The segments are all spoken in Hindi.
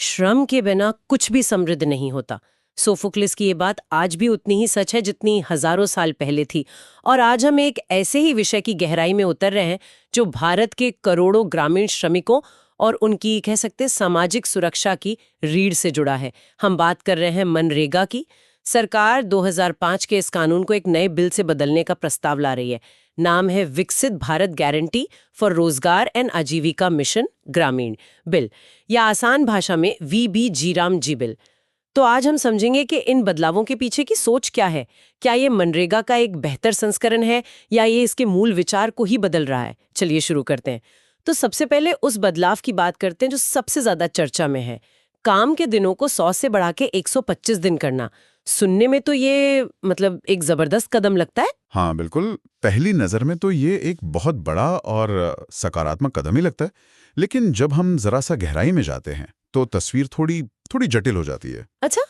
श्रम के बिना कुछ भी समृद्ध नहीं होता। सोफोक्लिस की ये बात आज भी उतनी ही सच है जितनी हजारों साल पहले थी। और आज हम एक ऐसे ही विषय की गहराई में उतर रहे हैं जो भारत के करोड़ों ग्रामीण श्रमिकों और उनकी कह सकते सामाजिक सुरक्षा की रीढ़ से जुड़ा है। हम बात कर रहे हैं मनरेगा की। सरकार 2005 के इस कानून को एक नए बिल से बदलने का प्रस्ताव ला रही है। नाम है विकसित भारत गारंटी फॉर रोजगार एंड आजीविका मिशन ग्रामीण बिल, या आसान भाषा में VBG-रामजी बिल। तो आज हम समझेंगे कि इन बदलावों के पीछे की सोच क्या है। क्या ये मनरेगा का एक बेहतर संस्करण है या ये इसके मूल विचार को ही बदल रहा है? चलिए शुरू करते हैं। तो सबसे पहले उस बदलाव की बात करते हैं जो सबसे ज्यादा चर्चा में है। काम के दिनों को 100 से बढ़ा के 125 दिन करना। सुनने में तो ये मतलब एक जबरदस्त कदम लगता है। हाँ बिल्कुल, पहली नज़र में तो ये एक बहुत बड़ा और सकारात्मक कदम ही लगता है। लेकिन जब हम जरा सा गहराई में जाते हैं तो तस्वीर थोड़ी थोड़ी जटिल हो जाती है। अच्छा,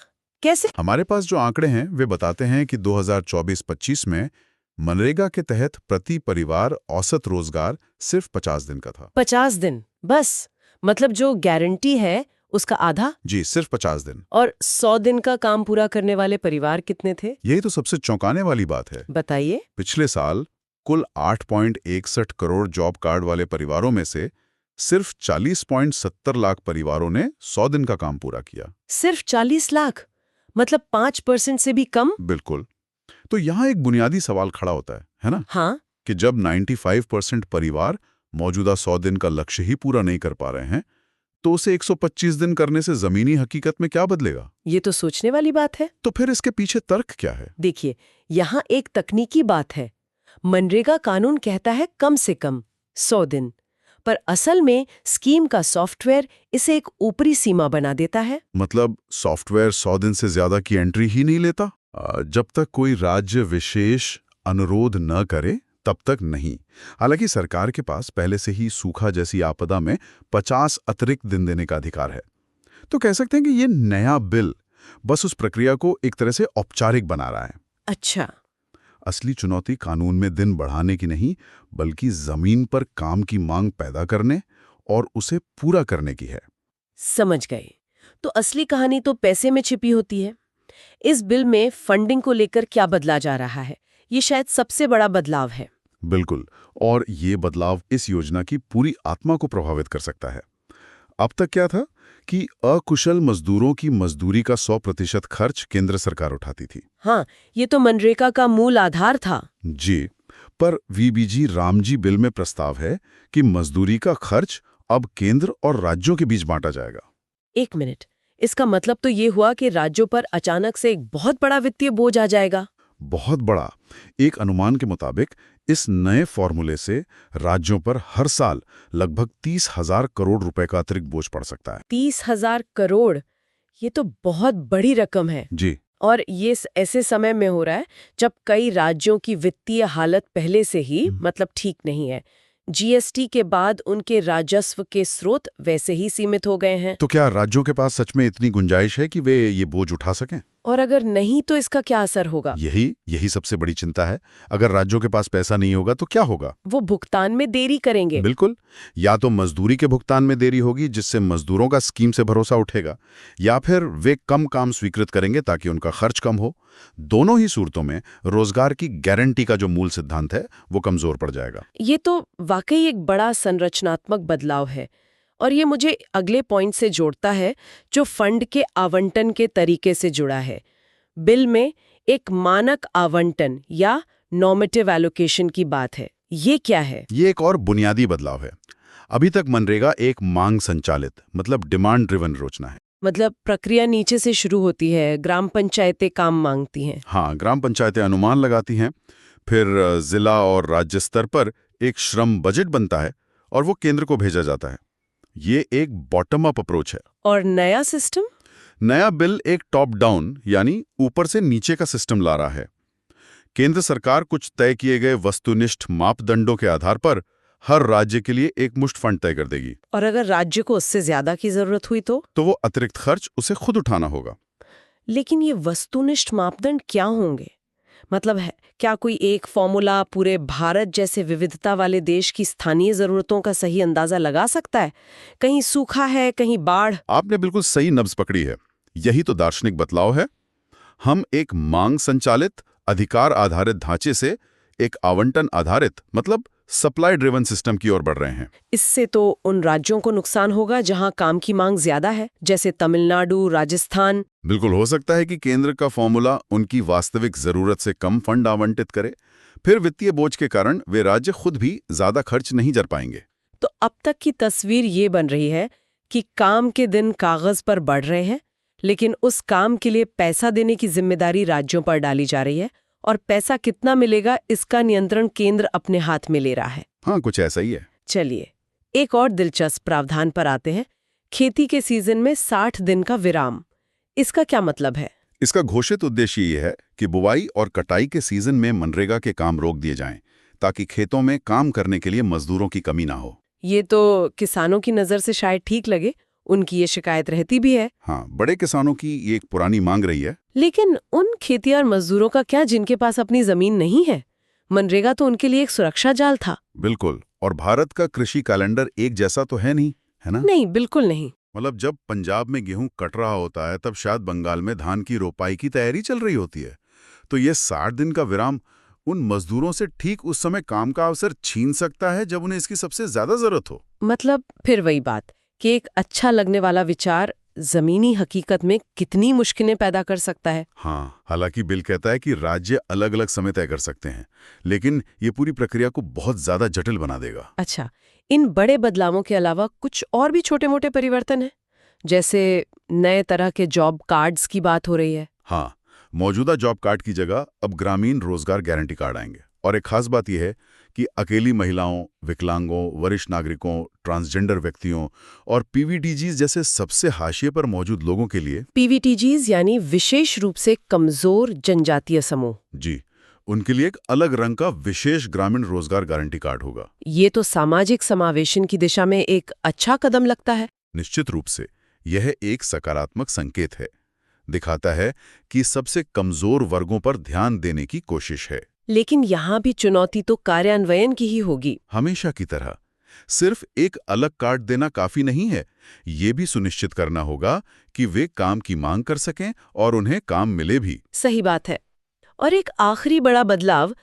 कैसे? हमारे पास जो आंकड़े हैं वे बताते हैं कि 2024-25 में मनरेगा के तहत प्रति परिवार औसत रोजगार सिर्फ 50 दिन का था। 50 दिन बस? मतलब जो गारंटी है उसका आधा? जी, सिर्फ 50 दिन। और 100 दिन का काम पूरा करने वाले परिवार कितने थे? यही तो सबसे चौंकाने वाली बात है। बताइए। पिछले साल कुल 8.61 करोड़ जॉब कार्ड वाले परिवारों में से सिर्फ 40.70 लाख परिवारों ने 100 दिन का काम पूरा किया। सिर्फ 40 लाख? मतलब 5% से भी कम? बिल्कुल। तो यहाँ एक बुनियादी सवाल खड़ा होता है ना? हाँ। कि जब 95% परिवार मौजूदा 100 दिन का लक्ष्य ही पूरा नहीं कर पा रहे हैं, तो उसे 125 दिन करने से जमीनी हकीकत में क्या बदलेगा? ये तो सोचने वाली बात है। तो फिर इसके पीछे तर्क क्या है? देखिए, यहाँ एक तकनीकी बात है। मनरेगा कानून कहता है कम से कम 100 दिन, पर असल में स्कीम का सॉफ्टवेयर इसे एक ऊपरी सीमा बना देता है। मतलब सॉफ्टवेयर 100 दिन से ज्यादा की एंट्री ही नहीं लेता? जब तक कोई राज्य विशेष अनुरोध न करे तब तक नहीं। हालांकि सरकार के पास पहले से ही सूखा जैसी आपदा में 50 अतिरिक्त दिन देने का अधिकार है। तो कह सकते हैं कि ये नया बिल बस उस प्रक्रिया को एक तरह से औपचारिक बना रहा है। अच्छा। असली चुनौती कानून में दिन बढ़ाने की नहीं, बल्कि जमीन पर काम की मांग पैदा करने और उसे पूरा करने की है। समझ गए। तो असली कहानी तो पैसे में छिपी होती है। इस बिल में फंडिंग को लेकर क्या बदला जा रहा है, ये शायद सबसे बड़ा बदलाव है। बिल्कुल, और ये बदलाव इस योजना की पूरी आत्मा को प्रभावित कर सकता है। अब तक क्या था कि अकुशल मजदूरों की मजदूरी का 100% खर्च केंद्र सरकार उठाती थी। हाँ, ये तो मनरेगा का मूल आधार था। जी, पर VBG-रामजी बिल में प्रस्ताव है कि मजदूरी का खर्च अब केंद्र और राज्यों के बीच बांटा जाएगा। एक मिनट, इसका मतलब तो ये हुआ कि राज्यों पर अचानक से एक बहुत बड़ा वित्तीय बोझ आ जाएगा। बहुत बड़ा। एक अनुमान के मुताबिक इस नए फॉर्मूले से राज्यों पर हर साल लगभग 30,000 करोड़ रुपए का अतिरिक्त बोझ पड़ सकता है। 30,000 करोड़? ये तो बहुत बड़ी रकम है। जी। और ये ऐसे समय में हो रहा है जब कई राज्यों की वित्तीय हालत पहले से ही मतलब ठीक नहीं है। GST के बाद उनके राजस्व के स्रोत वैसे ही सीमित हो गए हैं। तो क्या राज्यों के पास सच में इतनी गुंजाइश है कि वे ये बोझ उठा सकें? और अगर नहीं तो इसका क्या असर होगा? यही सबसे बड़ी चिंता है। अगर राज्यों के पास पैसा नहीं होगा तो क्या होगा? वो भुगतान में देरी करेंगे। बिल्कुल। या तो मजदूरी के भुगतान में देरी होगी जिससे मजदूरों का स्कीम से भरोसा उठेगा, या फिर वे कम काम स्वीकृत करेंगे ताकि उनका खर्च कम हो। दोनों ही सूरतों में रोजगार की गारंटी का जो मूल सिद्धांत है वो कमजोर पड़ जाएगा। ये तो वाकई एक बड़ा संरचनात्मक बदलाव है। और ये मुझे अगले पॉइंट से जोड़ता है जो फंड के आवंटन के तरीके से जुड़ा है। बिल में एक मानक आवंटन या नॉर्मेटिव एलोकेशन की बात है। ये क्या है? ये एक और बुनियादी बदलाव है। अभी तक मनरेगा एक मांग संचालित मतलब डिमांड ड्रिवन योजना है। मतलब प्रक्रिया नीचे से शुरू होती है, ग्राम पंचायतें काम मांगती हैं। हाँ, ग्राम पंचायतें अनुमान लगाती हैं, फिर जिला और राज्य स्तर पर एक श्रम बजट बनता है और वो केंद्र को भेजा जाता है। ये एक बॉटम अप अप्रोच है। और नया सिस्टम? नया बिल एक टॉप डाउन यानी ऊपर से नीचे का सिस्टम ला रहा है। केंद्र सरकार कुछ तय किए गए वस्तुनिष्ठ मापदंडों के आधार पर हर राज्य के लिए एक मुश्त फंड तय कर देगी। और अगर राज्य को उससे ज्यादा की जरूरत हुई तो वो अतिरिक्त खर्च उसे खुद उठाना होगा। लेकिन ये वस्तुनिष्ठ मापदंड क्या होंगे? मतलब है क्या कोई एक फॉर्मूला पूरे भारत जैसे विविधता वाले देश की स्थानीय जरूरतों का सही अंदाजा लगा सकता है? कहीं सूखा है, कहीं बाढ़। आपने बिल्कुल सही नब्ज पकड़ी है। यही तो दार्शनिक बदलाव है। हम एक मांग संचालित, अधिकार आधारित ढांचे से एक आवंटन आधारित, मतलब सप्लाई ड्रिवन सिस्टम की ओर बढ़ रहे हैं। इससे तो उन राज्यों को नुकसान होगा जहां काम की मांग ज्यादा है, जैसे तमिलनाडु, राजस्थान। बिल्कुल हो सकता है कि केंद्र का फॉर्मूला उनकी वास्तविक जरूरत से कम फंड आवंटित करे। फिर वित्तीय बोझ के कारण वे राज्य खुद भी ज्यादा खर्च नहीं कर पाएंगे। तो अब तक की तस्वीर ये बन रही है कि काम के दिन कागज पर बढ़ रहे हैं, लेकिन उस काम के लिए पैसा देने की जिम्मेदारी राज्यों पर डाली जा रही है, और पैसा कितना मिलेगा इसका नियंत्रण केंद्र अपने हाथ में ले रहा है। हाँ, कुछ ऐसा ही है। चलिए एक और दिलचस्प प्रावधान पर आते हैं। खेती के सीजन में 60 दिन का विराम, इसका क्या मतलब है? इसका घोषित उद्देश्य ये है कि बुवाई और कटाई के सीजन में मनरेगा के काम रोक दिए जाएं, ताकि खेतों में काम करने के लिए मजदूरों की कमी ना हो। ये तो किसानों की नज़र से शायद ठीक लगे, उनकी ये शिकायत रहती भी है। हाँ, बड़े किसानों की ये एक पुरानी मांग रही है। लेकिन उन खेतिहर मजदूरों का क्या जिनके पास अपनी जमीन नहीं है? मनरेगा तो उनके लिए एक सुरक्षा जाल था। बिल्कुल। और भारत का कृषि कैलेंडर एक जैसा तो है नहीं, है ना? नहीं, बिल्कुल नहीं। मतलब जब पंजाब में गेहूं कट रहा होता है, तब शायद बंगाल में धान की रोपाई की तैयारी चल रही होती है। तो ये 60 दिन का विराम उन मजदूरों से ठीक उस समय काम का अवसर छीन सकता है जब उन्हें इसकी सबसे ज्यादा जरूरत हो। मतलब फिर वही बात कि एक अच्छा लगने वाला विचार जमीनी हकीकत में कितनी मुश्किलें पैदा कर सकता है। हाँ, हालांकि बिल कहता है कि राज्य अलग अलग समय तय कर सकते हैं, लेकिन ये पूरी प्रक्रिया को बहुत ज्यादा जटिल बना देगा। अच्छा, इन बड़े बदलावों के अलावा कुछ और भी छोटे मोटे परिवर्तन हैं, जैसे नए तरह के जॉब कार्ड्स की बात हो रही है। हाँ, मौजूदा जॉब कार्ड की जगह अब ग्रामीण रोजगार गारंटी कार्ड आएंगे। और एक खास बात यह है कि अकेली महिलाओं, विकलांगों, वरिष्ठ नागरिकों, ट्रांसजेंडर व्यक्तियों और पीवीटीजीज जैसे सबसे हाशिए पर मौजूद लोगों के लिए, पीवीटीजीज यानी विशेष रूप से कमजोर जनजातीय समूह, जी, उनके लिए एक अलग रंग का विशेष ग्रामीण रोजगार गारंटी कार्ड होगा। ये तो सामाजिक समावेशन की दिशा में एक अच्छा कदम लगता है। निश्चित रूप से यह एक सकारात्मक संकेत है। दिखाता है कि सबसे कमजोर वर्गों पर ध्यान देने की कोशिश है। लेकिन यहाँ भी चुनौती तो कार्यान्वयन की ही होगी। हमेशा की तरह सिर्फ एक अलग कार्ड देना काफी नहीं है। ये भी सुनिश्चित करना होगा कि वे काम की मांग कर सकें और उन्हें काम मिले भी। सही बात है। और एक आखिरी बड़ा बदलाव,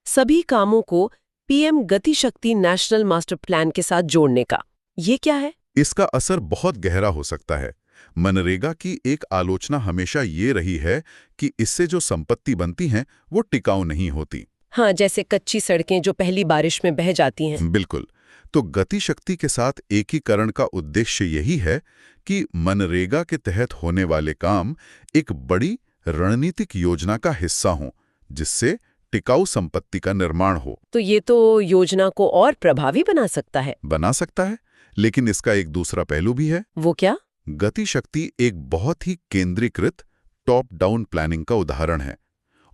सभी कामों को पीएम गति शक्ति नेशनल मास्टर प्लान के साथ जोड़ने का। ये क्या है? इसका असर बहुत गहरा हो सकता है। मनरेगा की एक आलोचना हमेशा ये रही है कि इससे जो संपत्ति बनती हैं वो टिकाऊ नहीं होती। हाँ, जैसे कच्ची सड़कें जो पहली बारिश में बह जाती हैं। बिल्कुल। तो गति शक्ति के साथ एकीकरण का उद्देश्य यही है कि मनरेगा के तहत होने वाले काम एक बड़ी रणनीतिक योजना का हिस्सा हों, जिससे टिकाऊ संपत्ति का निर्माण हो। तो ये तो योजना को और प्रभावी बना सकता है। बना सकता है, लेकिन इसका एक दूसरा पहलू भी है। वो क्या? गति शक्ति एक बहुत ही केंद्रीकृत टॉप डाउन प्लानिंग का उदाहरण है।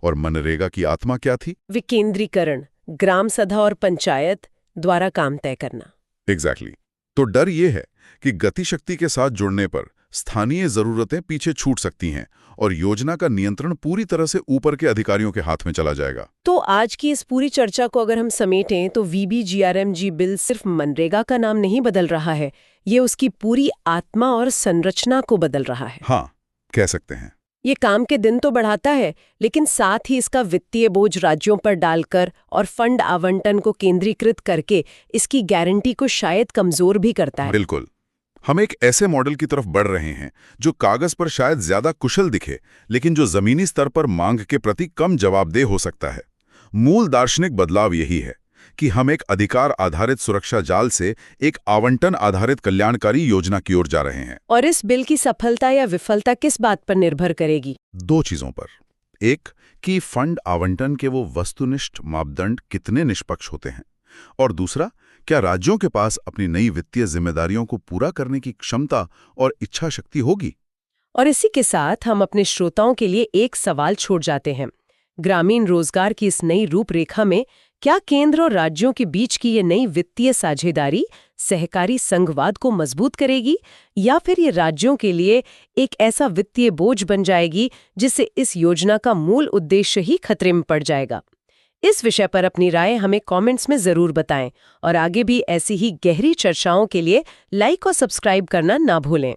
और मनरेगा की आत्मा क्या थी? विकेंद्रीकरण, ग्राम सभा और पंचायत द्वारा काम तय करना। एग्जैक्टली। तो डर ये है कि गति शक्ति के साथ जुड़ने पर स्थानीय जरूरतें पीछे छूट सकती हैं और योजना का नियंत्रण पूरी तरह से ऊपर के अधिकारियों के हाथ में चला जाएगा। तो आज की इस पूरी चर्चा को अगर हम समेटें तो वीबीजीआरएमजी बिल सिर्फ मनरेगा का नाम नहीं बदल रहा है, ये उसकी पूरी आत्मा और संरचना को बदल रहा है। हाँ, कह सकते हैं। ये काम के दिन तो बढ़ाता है, लेकिन साथ ही इसका वित्तीय बोझ राज्यों पर डालकर और फंड आवंटन को केंद्रीकृत करके इसकी गारंटी को शायद कमजोर भी करता है। बिल्कुल। हम एक ऐसे मॉडल की तरफ बढ़ रहे हैं जो कागज पर शायद ज्यादा कुशल दिखे, लेकिन जो जमीनी स्तर पर मांग के प्रति कम जवाबदेह हो सकता है। मूल दार्शनिक बदलाव यही है कि हम एक अधिकार आधारित सुरक्षा जाल से एक आवंटन आधारित कल्याणकारी योजना की ओर जा रहे हैं। और इस बिल की सफलता या विफलता किस बात पर निर्भर करेगी? दो चीजों पर। एक, कि फंड आवंटन के वो वस्तुनिष्ठ मापदंड कितने निष्पक्ष होते हैं, और दूसरा, क्या राज्यों के पास अपनी नई वित्तीय जिम्मेदारियों को पूरा करने की क्षमता और इच्छा शक्ति होगी। और इसी के साथ हम अपने श्रोताओं के लिए एक सवाल छोड़ जाते हैं। ग्रामीण रोजगार की इस नई रूपरेखा में क्या केंद्र और राज्यों के बीच की ये नई वित्तीय साझेदारी सहकारी संघवाद को मजबूत करेगी, या फिर ये राज्यों के लिए एक ऐसा वित्तीय बोझ बन जाएगी जिससे इस योजना का मूल उद्देश्य ही खतरे में पड़ जाएगा? इस विषय पर अपनी राय हमें कमेंट्स में जरूर बताएं और आगे भी ऐसी ही गहरी चर्चाओं के लिए लाइक और सब्सक्राइब करना ना भूलें।